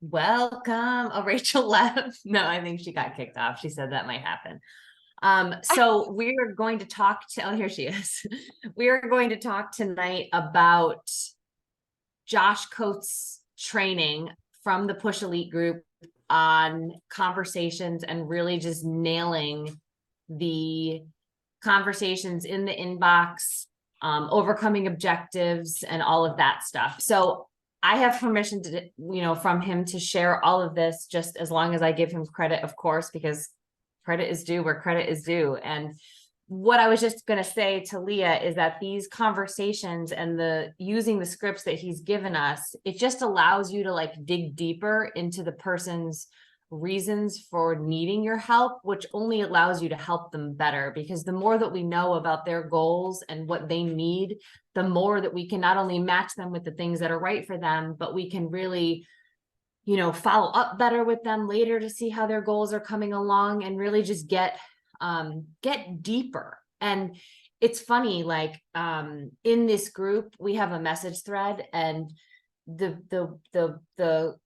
Welcome. Oh, Rachel left. No, I think she got kicked off. She said that might happen. So we're going to talk to, oh, here she is. We're going to talk tonight about Josh Coates' training from the Push Elite group on conversations and really just nailing the conversations in the inbox, overcoming objectives and all of that stuff. So I have permission to, from him to share all of this, just as long as I give him credit, of course, because credit is due where credit is due. And what I was just going to say to Leah is that these conversations and the using the scripts that he's given us, it just allows you to like dig deeper into the person's reasons for needing your help, which only allows you to help them better. Because the more that we know about their goals and what they need, the more that we can not only match them with the things that are right for them, but we can really, follow up better with them later to see how their goals are coming along and really just get deeper. And it's funny, like in this group, we have a message thread, and the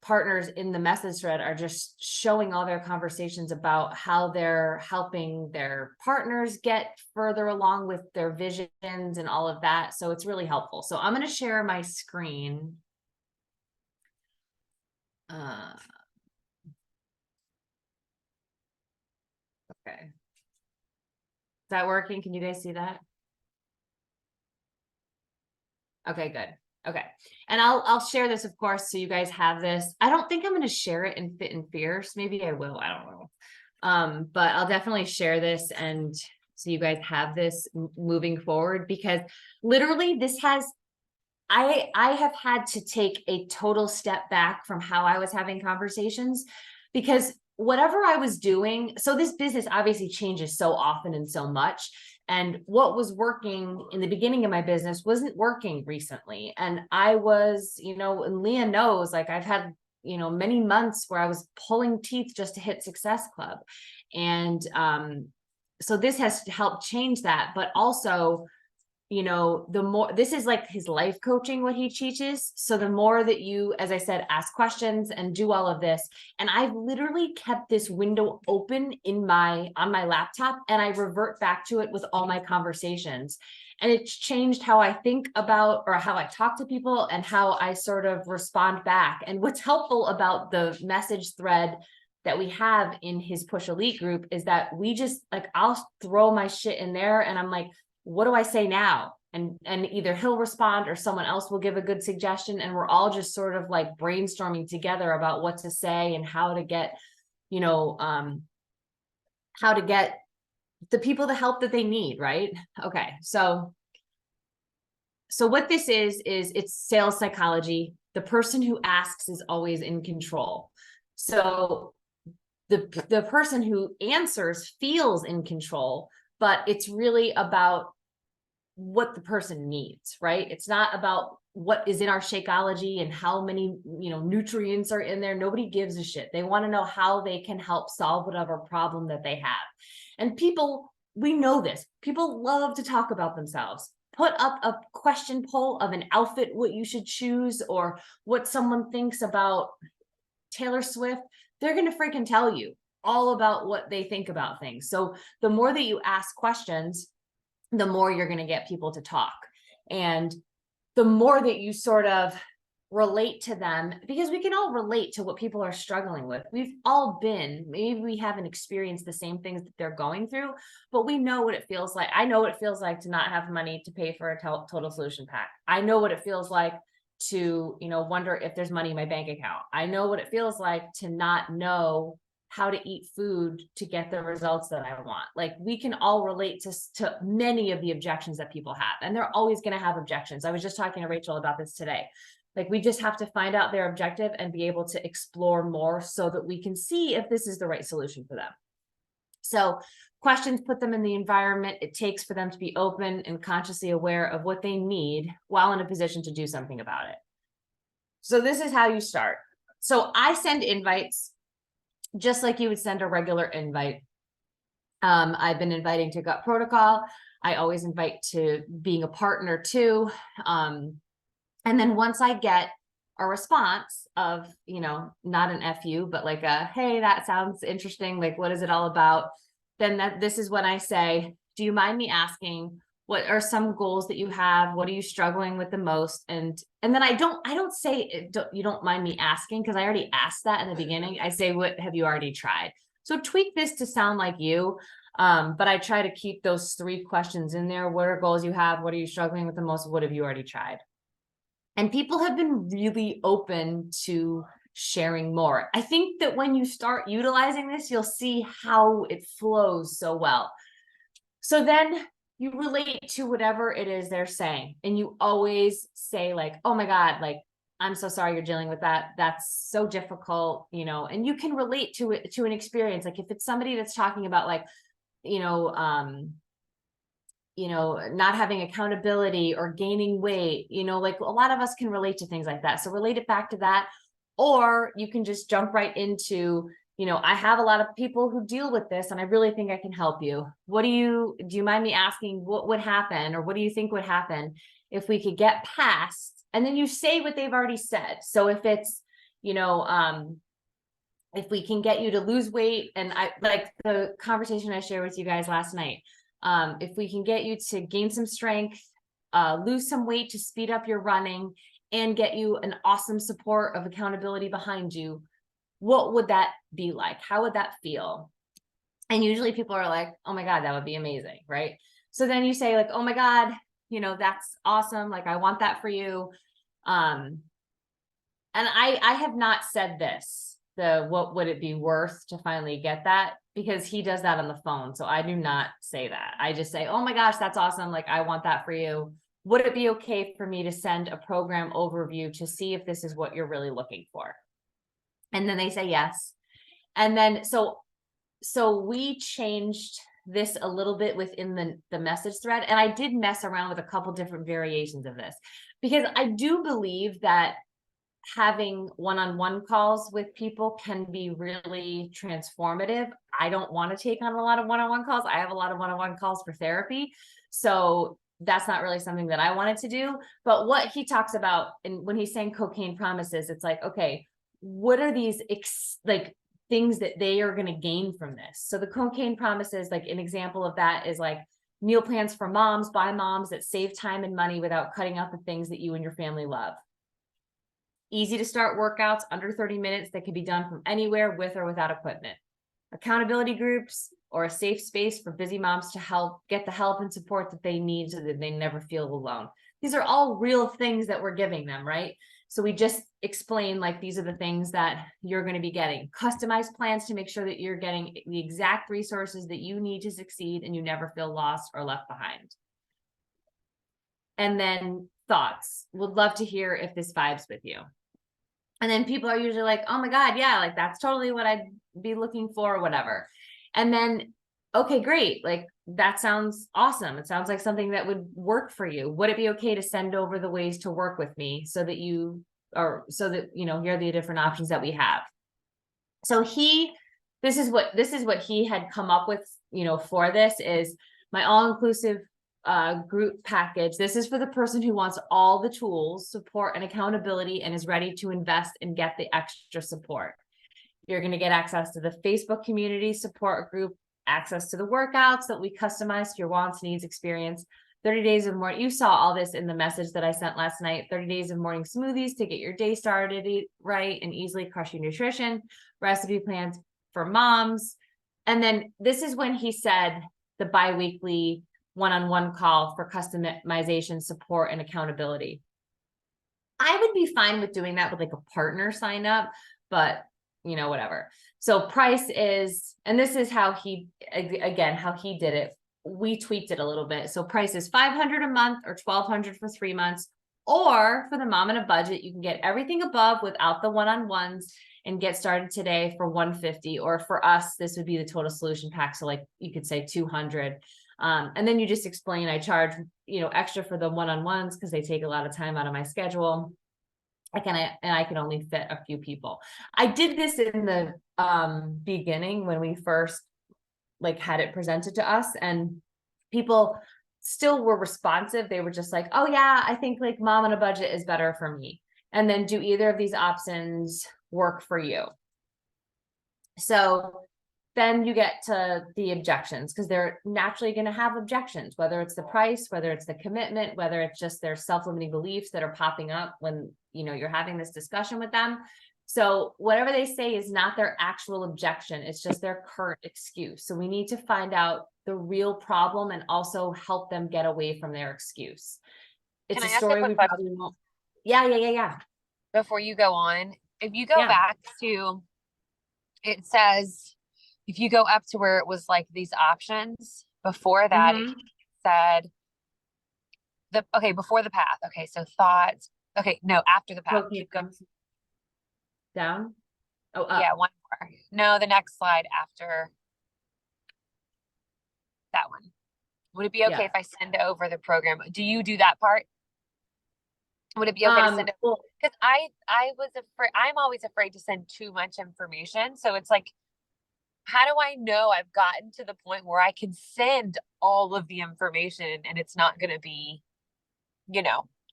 partners in the message thread are just showing all their conversations about how they're helping their partners get further along with their visions and all of that. So it's really helpful. So I'm going to share my screen. Okay. Is that working? Can you guys see that? Okay, good. Okay. And I'll share this, of course, so you guys have this. I don't think I'm going to share it in Fit and Fierce. Maybe I will. I don't know. But I'll definitely share this, and so you guys have this moving forward, because literally this has I have had to take a total step back from how I was having conversations, because whatever I was doing, so this business obviously changes so often and so much. And what was working in the beginning of my business wasn't working recently. And I was, and Leah knows, like I've had, many months where I was pulling teeth just to hit Success Club. And so this has helped change that, but also, the more, this is like his life coaching, what he teaches. So the more that you, as I said, ask questions and do all of this, and I've literally kept this window open on my laptop, and I revert back to it with all my conversations. And it's changed how I think about, or how I talk to people, and how I sort of respond back. And what's helpful about the message thread that we have in his Push Elite group is that we just like, I'll throw my shit in there and I'm like, what do I say now? And either he'll respond or someone else will give a good suggestion. And we're all just sort of like brainstorming together about what to say and how to get, how to get the people the help that they need. Right. Okay. So what this is it's sales psychology. The person who asks is always in control. So the person who answers feels in control, but it's really about what the person needs, right? It's not about what is in our Shakeology and how many, nutrients are in there. Nobody gives a shit. They want to know how they can help solve whatever problem that they have. And people, we know this, people love to talk about themselves. Put up a question poll of an outfit, what you should choose, or what someone thinks about Taylor Swift. They're going to freaking tell you all about what they think about things. So the more that you ask questions, the more you're going to get people to talk. And the more that you sort of relate to them, because we can all relate to what people are struggling with. We've all been, maybe we haven't experienced the same things that they're going through, but we know what it feels like. I know what it feels like to not have money to pay for a total solution pack. I know what it feels like to, wonder if there's money in my bank account. I know what it feels like to not know how to eat food to get the results that I want. Like we can all relate to many of the objections that people have, and they're always going to have objections. I was just talking to Rachel about this today. Like we just have to find out their objective and be able to explore more so that we can see if this is the right solution for them. So questions put them in the environment it takes for them to be open and consciously aware of what they need while in a position to do something about it. So this is how you start. So I send invites just like you would send a regular invite. I've been inviting to Gut Protocol. I always invite to being a partner too. And then once I get a response of, not an FU, but like a, hey, that sounds interesting. Like, what is it all about? Then this is when I say, do you mind me asking, what are some goals that you have? What are you struggling with the most? And then I don't say, you don't mind me asking, because I already asked that in the beginning. I say, what have you already tried? So tweak this to sound like you. But I try to keep those 3 questions in there. What are goals you have? What are you struggling with the most? What have you already tried? And people have been really open to sharing more. I think that when you start utilizing this, you'll see how it flows so well. So then you relate to whatever it is they're saying. And you always say like, oh my God, like, I'm so sorry you're dealing with that. That's so difficult, and you can relate to it, to an experience. Like if it's somebody that's talking about like, not having accountability or gaining weight, like a lot of us can relate to things like that. So relate it back to that, or you can just jump right into, I have a lot of people who deal with this and I really think I can help you. Do you mind me asking what would happen, or what do you think would happen if we could get past, and then you say what they've already said. So if it's, if we can get you to lose weight, and I like the conversation I shared with you guys last night, if we can get you to gain some strength, lose some weight to speed up your running, and get you an awesome support of accountability behind you, what would that be like? How would that feel? And usually people are like, oh my God, that would be amazing, right? So then you say like, oh my God, that's awesome. Like, I want that for you. And I have not said this, what would it be worth to finally get that? Because he does that on the phone. So I do not say that. I just say, oh my gosh, that's awesome. Like, I want that for you. Would it be okay for me to send a program overview to see if this is what you're really looking for? And then they say yes. And then, so we changed this a little bit within the message thread. And I did mess around with a couple different variations of this, because I do believe that having one-on-one calls with people can be really transformative. I don't want to take on a lot of one-on-one calls. I have a lot of one-on-one calls for therapy. So that's not really something that I wanted to do. But what he talks about, and when he's saying cocaine promises, it's like, okay, what are these things that they are going to gain from this? So the cocaine promises, like an example of that is like meal plans for moms by moms that save time and money without cutting out the things that you and your family love. Easy to start workouts under 30 minutes that can be done from anywhere with or without equipment. Accountability groups, or a safe space for busy moms to get the help and support that they need so that they never feel alone. These are all real things that we're giving them, right? So we just explain like, these are the things that you're going to be getting. Customized plans to make sure that you're getting the exact resources that you need to succeed and you never feel lost or left behind. And then thoughts. Would love to hear if this vibes with you. And then people are usually like, oh my God, yeah, like that's totally what I'd be looking for, or whatever. And then, okay, great. Like, that sounds awesome. It sounds like something that would work for you. Would it be okay to send over the ways to work with me so that here are the different options that we have. So this is what he had come up with, for this is my all-inclusive group package. This is for the person who wants all the tools, support, and accountability, and is ready to invest and get the extra support. You're going to get access to the Facebook community support group, access to the workouts that we customize to your wants, needs, experience, 30 days of morning. You saw all this in the message that I sent last night. 30 days of morning smoothies to get your day started right and easily crush your nutrition, recipe plans for moms. And then this is when he said the bi-weekly one-on-one call for customization, support, and accountability. I would be fine with doing that with like a partner sign up, but whatever. So price is, and this is how he did it. We tweaked it a little bit. So price is $500 a month or $1,200 for 3 months, or for the mom in a budget, you can get everything above without the one-on-ones and get started today for $150. Or for us, this would be the total solution pack. So like you could say $200. And then you just explain, I charge, extra for the one-on-ones because they take a lot of time out of my schedule. I can only fit a few people. I did this in the beginning when we first had it presented to us, and people still were responsive. They were just like, oh yeah, I think like mom on a budget is better for me. And then do either of these options work for you? So then you get to the objections, because they're naturally going to have objections, whether it's the price, whether it's the commitment, whether it's just their self-limiting beliefs that are popping up when, you know, you're having this discussion with them. So whatever they say is not their actual objection. It's just their current excuse. So we need to find out the real problem and also help them get away from their excuse. It's Can a I ask a story quick we question probably won't. Yeah. before you go on? If you go Yeah. back to, it says, if you go up to where it was like these options, before that, it Mm-hmm. said before the path. Okay, so thoughts. Okay, no, after the path. Okay, Keep going. down. Oh, Yeah, up. one more. No, the next slide after that one. Would it be okay Yeah. if I send over the program? Do you do that part? Would it be okay to send it? Well, Because I was afraid, I'm always afraid to send too much information. So it's like, how do I know I've gotten to the point where I can send all of the information and it's not going to be,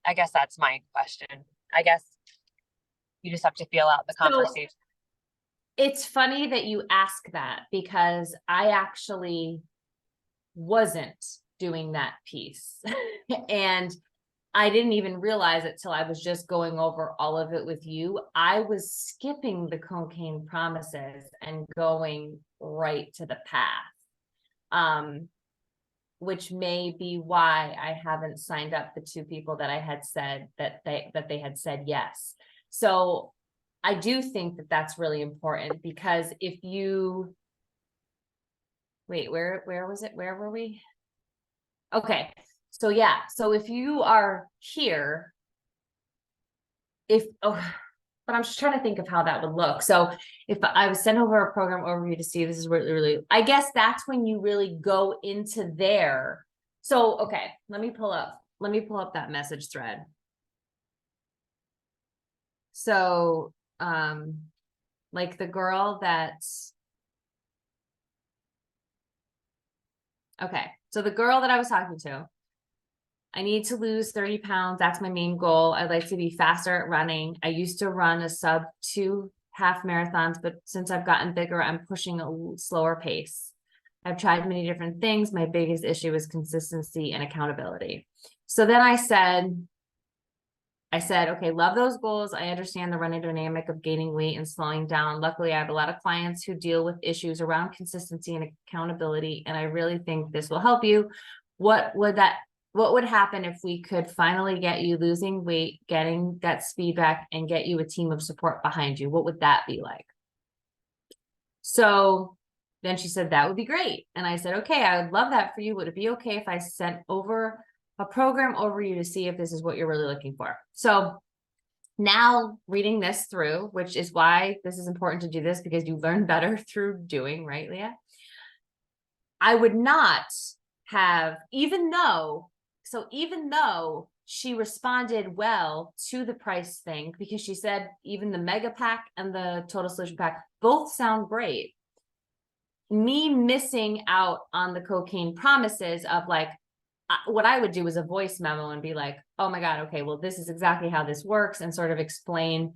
I guess that's my question. I guess you just have to feel out the so conversation. it's funny that you ask that, because I actually wasn't doing that piece. And I didn't even realize it till I was just going over all of it with you. I was skipping the cocaine promises and going right to the path. Which may be why I haven't signed up the two people that I had said that they had said yes. So I do think that that's really important, because if you wait, where was it? Where were we? Okay. So yeah, so if you are here, but I'm just trying to think of how that would look. So if I was sent over a program overview to see, this is really, I guess that's when you really go into there. So, okay, let me pull up that message thread. So, like the girl that's, okay. So the girl that I was talking to, I need to lose 30 pounds. That's my main goal. I'd like to be faster at running. I used to run a sub 2 half marathons, but since I've gotten bigger, I'm pushing a slower pace. I've tried many different things. My biggest issue is consistency and accountability. So then I said, okay, love those goals. I understand the running dynamic of gaining weight and slowing down. Luckily, I have a lot of clients who deal with issues around consistency and accountability, and I really think this will help you. What would happen if we could finally get you losing weight, getting that speed back, and get you a team of support behind you? What would that be like? So then she said, that would be great. And I said, okay, I would love that for you. Would it be okay if I sent over a program over you to see if this is what you're really looking for? So now reading this through, which is why this is important to do this, because you learn better through doing, right, Leah? I would not have, even though she responded well to the price thing, because she said even the mega pack and the total solution pack both sound great. Me missing out on the cocaine promises of like, what I would do is a voice memo and be like, oh my God, okay, well, this is exactly how this works, and sort of explain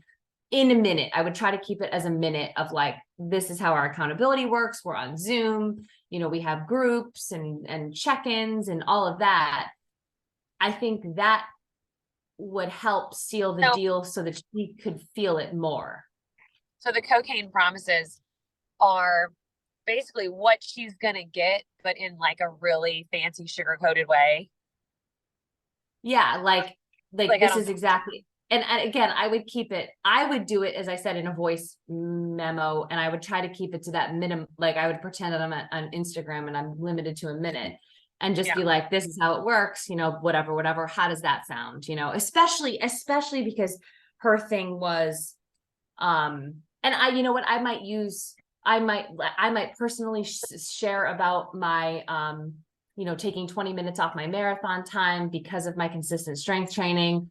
in a minute. I would try to keep it as a minute of like, this is how our accountability works. We're on Zoom, we have groups and check-ins and all of that. I think that would help seal the deal so that she could feel it more. So the cocaine promises are basically what she's gonna get, but in like a really fancy sugar-coated way. Yeah, like this is exactly. And again, I would do it, as I said, in a voice memo, and I would try to keep it to that minimum. Like I would pretend that I'm on Instagram and I'm limited to a minute, and just be like, this is how it works, whatever. How does that sound? Especially because her thing was, and I might personally share about my, taking 20 minutes off my marathon time because of my consistent strength training,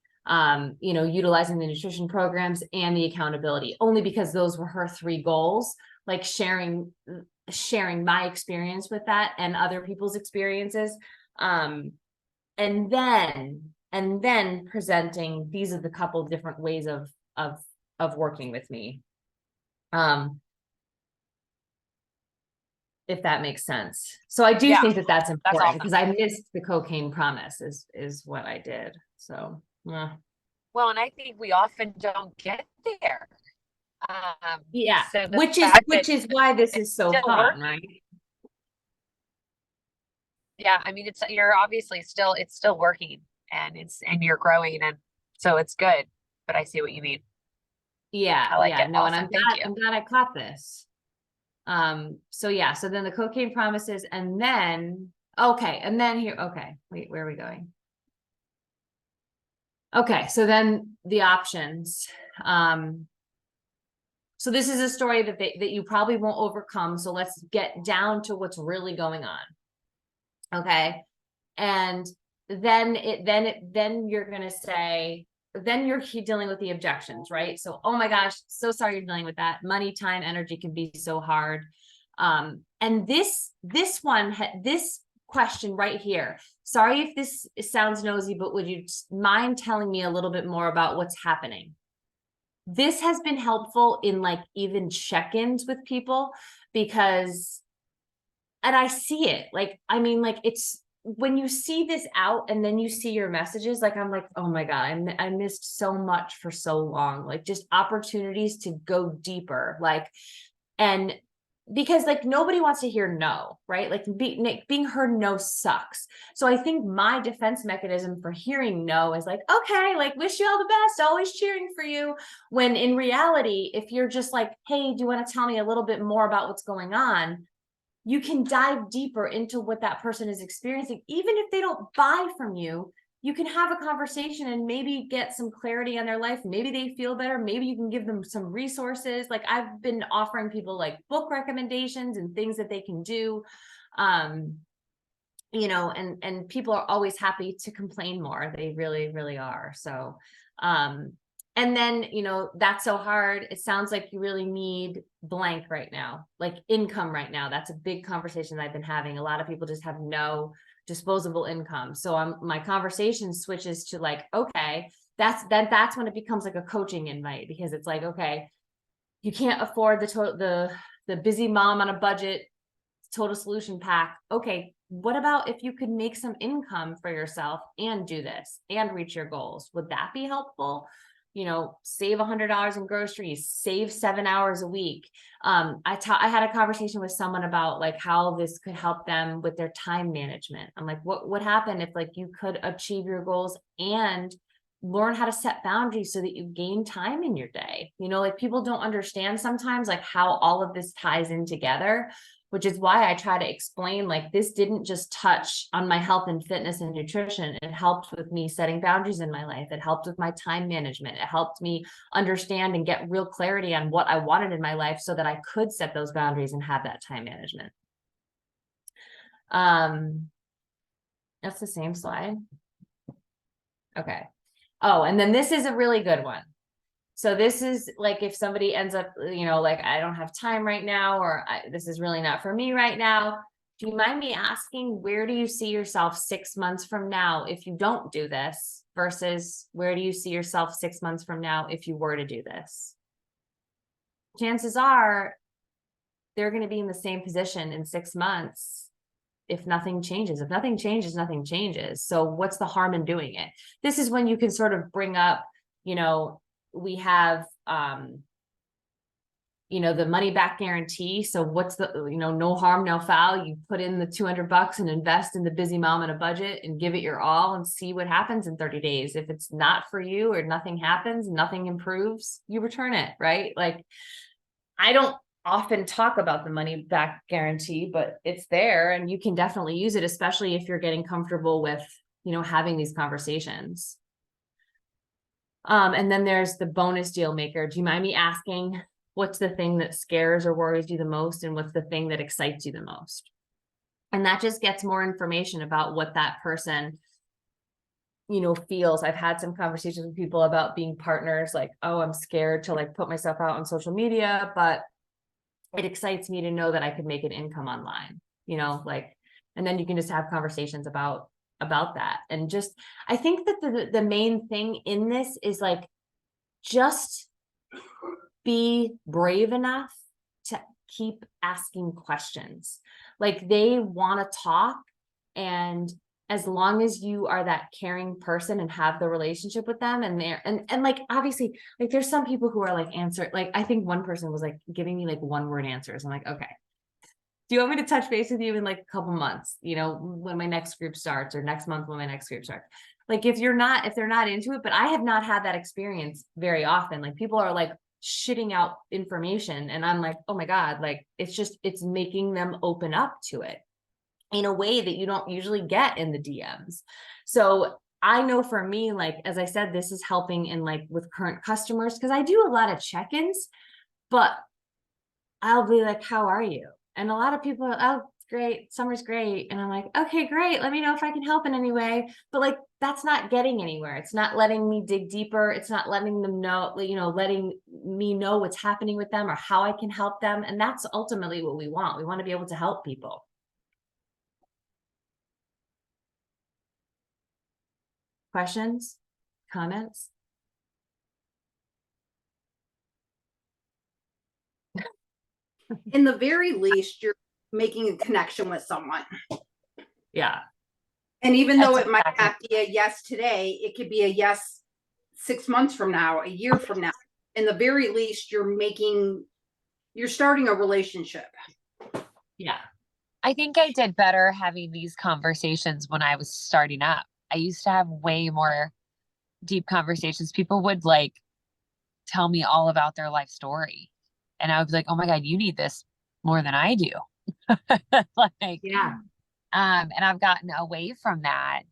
utilizing the nutrition programs and the accountability, only because those were her 3 goals, like sharing my experience with that and other people's experiences. And then and then presenting, these are the couple different ways of working with me. If that makes sense. So I do Yeah, think that that's important awesome. because I missed the cocaine promise is what I did. So, Well, and I think we often don't get there. yeah, So the which fact that is why this it's is so still fun, working. right? Yeah, I mean, you're obviously still, it's still working, and you're growing, and so it's good. But I see what you mean. Yeah, I like yeah, it. no, and Awesome. Thank you. I'm glad I caught this. So yeah, so then the cocaine promises, and then, okay, and then here, okay, wait, where are we going? Okay, so then the options. So this is a story that you probably won't overcome. So let's get down to what's really going on. Okay. And then you're gonna say, then you're dealing with the objections, right? So, oh my gosh, so sorry you're dealing with that. Money, time, energy can be so hard. And this question right here. Sorry if this sounds nosy, but would you mind telling me a little bit more about what's happening? This has been helpful in like even check-ins with people because, and I see it, like, I mean, like it's when you see this out and then you see your messages, like, I'm like, oh my God, I missed so much for so long, like just opportunities to go deeper. Like, and because like nobody wants to hear no, right? Like being heard no sucks. So I think my defense mechanism for hearing no is like, okay, like wish you all the best, always cheering for you. When in reality, if you're just like, hey, do you want to tell me a little bit more about what's going on? You can dive deeper into what that person is experiencing. Even if they don't buy from you, you can have a conversation and maybe get some clarity on their life. Maybe they feel better. Maybe you can give them some resources. Like I've been offering people like book recommendations and things that they can do. You know, and people are always happy to complain more. They really, really are. So, and then, you know, that's so hard. It sounds like you really need blank right now, like income right now. That's a big conversation that I've been having. A lot of people just have no disposable income. So my conversation switches to like, okay, that's when it becomes like a coaching invite, because it's like, okay, you can't afford the busy mom on a budget total solution pack. Okay, what about if you could make some income for yourself and do this and reach your goals? Would that be helpful? You know, save $100 in groceries, save 7 hours a week. I had a conversation with someone about like how this could help them with their time management. I'm like, what would happen if like you could achieve your goals and learn how to set boundaries so that you gain time in your day? You know, like people don't understand sometimes like how all of this ties in together, which is why I try to explain like this didn't just touch on my health and fitness and nutrition. It helped with me setting boundaries in my life. It helped with my time management. It helped me understand and get real clarity on what I wanted in my life so that I could set those boundaries and have that time management. That's the same slide. Okay. Oh, and then this is a really good one. So this is like if somebody ends up, you know, like I don't have time right now, or this is really not for me right now. Do you mind me asking, where do you see yourself 6 months from now if you don't do this, versus where do you see yourself 6 months from now if you were to do this? Chances are they're going to be in the same position in 6 months if nothing changes. If nothing changes, nothing changes. So what's the harm in doing it? This is when you can sort of bring up, you know, we have you know, the money back guarantee. So what's the, you know, no harm, no foul. You put in the $200 and invest in the busy mom on a budget and give it your all and see what happens in 30 days. If it's not for you or nothing happens, nothing improves, you return it, right? Like I don't often talk about the money back guarantee, but it's there and you can definitely use it, especially if you're getting comfortable with, you know, having these conversations. And then there's the bonus deal maker. Do you mind me asking, what's the thing that scares or worries you the most? And what's the thing that excites you the most? And that just gets more information about what that person, you know, feels. I've had some conversations with people about being partners, like, oh, I'm scared to like put myself out on social media, but it excites me to know that I could make an income online, you know, like, and then you can just have conversations about about that. And just, I think that the main thing in this is like, just be brave enough to keep asking questions. Like, they want to talk, and as long as you are that caring person and have the relationship with them, and they're and like, obviously, like, there's some people who are like like, I think one person was like giving me like one word answers. I'm like, okay, do you want me to touch base with you in like a couple months, you know, when my next group starts, or next month when my next group starts? Like, if they're not into it. But I have not had that experience very often. Like, people are like shitting out information, and I'm like, oh my God, like, it's making them open up to it in a way that you don't usually get in the DMs. So I know for me, like, as I said, this is helping in like with current customers, because I do a lot of check-ins, but I'll be like, how are you? And a lot of people are, oh, great, summer's great. And I'm like, okay, great. Let me know if I can help in any way. But like, that's not getting anywhere. It's not letting me dig deeper. It's not letting them know, you know, letting me know what's happening with them or how I can help them. And that's ultimately what we want. We want to be able to help people. Questions, comments? In the very least, you're making a connection with someone. Yeah. And even though That's it might exactly- not be a yes today, it could be a yes 6 months from now, a year from now. In the very least, you're starting a relationship. Yeah. I think I did better having these conversations when I was starting up. I used to have way more deep conversations. People would like tell me all about their life story. And I would be like, oh my God, you need this more than I do. Like, Yeah. and I've gotten away from that.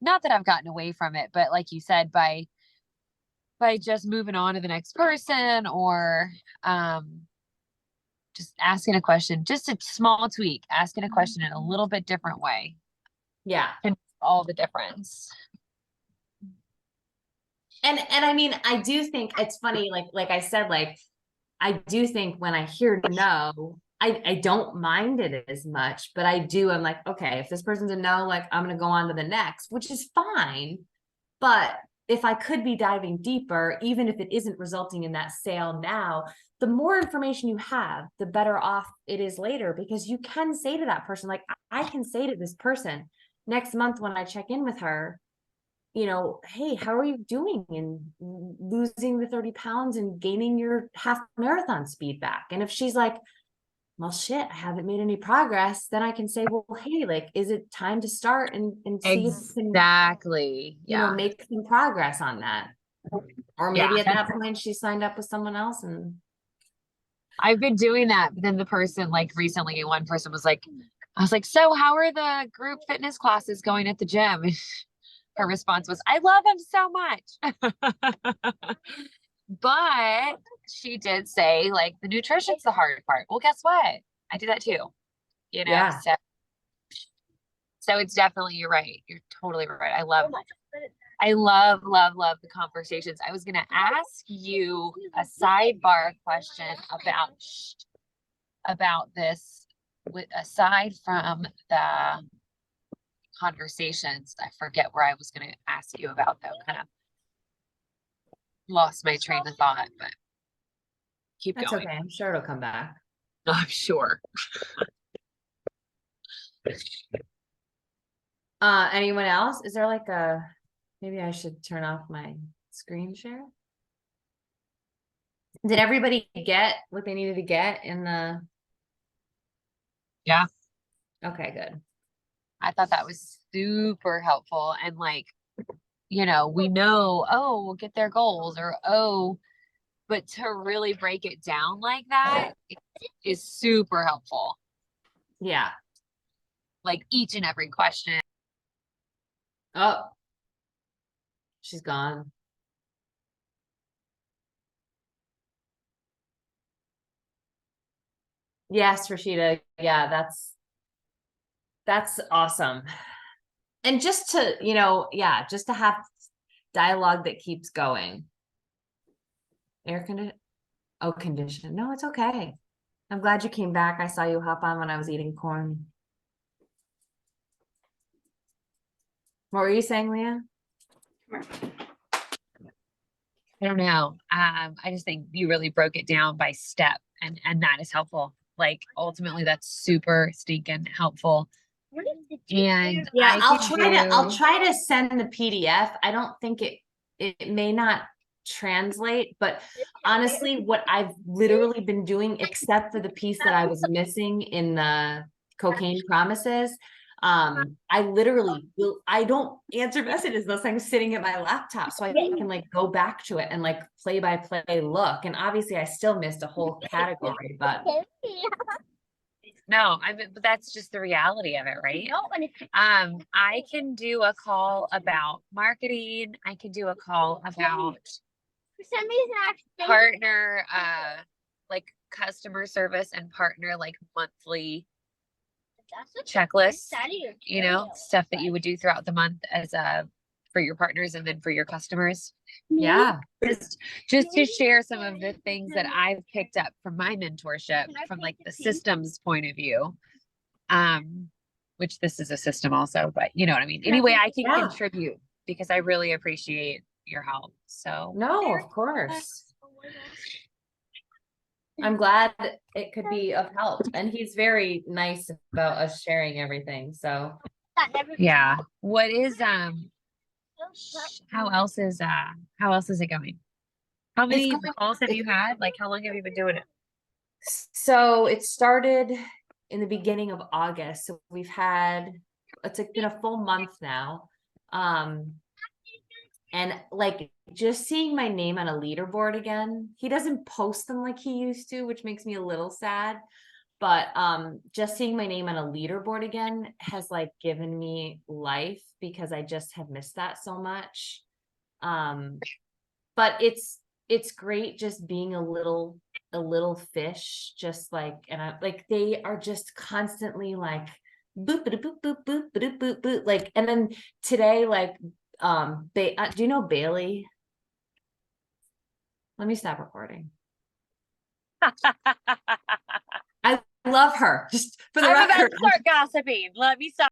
Not that I've gotten away from it, but like you said, by just moving on to the next person, or just asking a question, just a small tweak, asking a question in a little bit different way, Yeah. and all the difference. And I mean, I do think it's funny, like I said, like, I do think when I hear no, I don't mind it as much, but I'm like, okay, if this person's a no, like, I'm gonna go on to the next, which is fine. But if I could be diving deeper, even if it isn't resulting in that sale now, the more information you have, the better off it is later, because you can say to that person, like, I can say to this person next month when I check in with her, you know, hey, how are you doing in losing the 30 pounds and gaining your half marathon speed back? And if she's like, well, shit, I haven't made any progress, then I can say, well, hey, like, is it time to start and see if you can, Exactly. you know, Yeah. make some progress on that? Or maybe Yeah. at that point she signed up with someone else and I've been doing that, but then the person, like recently, one person was like, I was like, so how are the group fitness classes going at the gym? Her response was, I love them so much. But she did say, like, the nutrition's the hard part. Well, guess what? I do that too, you know? yeah. So it's definitely, you're right. You're totally right. I love the conversations. I was gonna ask you a sidebar question about this, with aside from the conversations. I forget where I was gonna ask you about, though. Kind of lost my train of thought, but keep That's going. okay. I'm sure it'll come back. I'm sure. Anyone else? Is there like maybe I should turn off my screen share? Did everybody get what they needed to get in the? Yeah. Okay, good. I thought that was super helpful. And like, you know, we know, oh, we'll get their goals, or, oh, but to really break it down like that is super helpful. Yeah. Like each and every question. Oh, she's gone. Yes, Rashida. Yeah, that's awesome. And just to, you know, yeah, just to have dialogue that keeps going. Air condition. Oh, condition. No, it's okay. I'm glad you came back. I saw you hop on when I was eating corn. What were you saying, Leah? I don't know. I just think you really broke it down by step, and that is helpful. Like ultimately, that's super stinking helpful. And Yeah, I'll I'll try to send the PDF. I don't think it may not translate, but honestly, what I've literally been doing, except for the piece that I was missing in the cocaine promises, I literally I don't answer messages unless I'm sitting at my laptop, so I can like go back to it and like play by play look. And obviously I still missed a whole category, but No, but that's just the reality of it, right? I can do a call about marketing. I can do a call about partner, like customer service and partner, like monthly checklists, you know, stuff that you would do throughout the month as for your partners and then for your customers. yeah. Just to share some of the things that I've picked up from my mentorship from like the systems point of view. Which this is a system also, but you know what I mean. Anyway, I can Yeah. contribute because I really appreciate your help. So No, of course. I'm glad it could be of help, and he's very nice about us sharing everything, so. yeah. What is how else is it going? How many going- calls have you had? Like how long have you been doing it? So it started in the beginning of August, so we've had, it's like been a full month now. And like just seeing my name on a leaderboard again, he doesn't post them like he used to, which makes me a little sad. But just seeing my name on a leaderboard again has like given me life, because I just have missed that so much. But it's great just being a little fish, just like, and I like, they are just constantly like boop boop boop boop boop boop boop boop, like, and then today, like, do you know Bailey? Let me stop recording. I love her, just for the I'm about record. to start gossiping. Let me stop.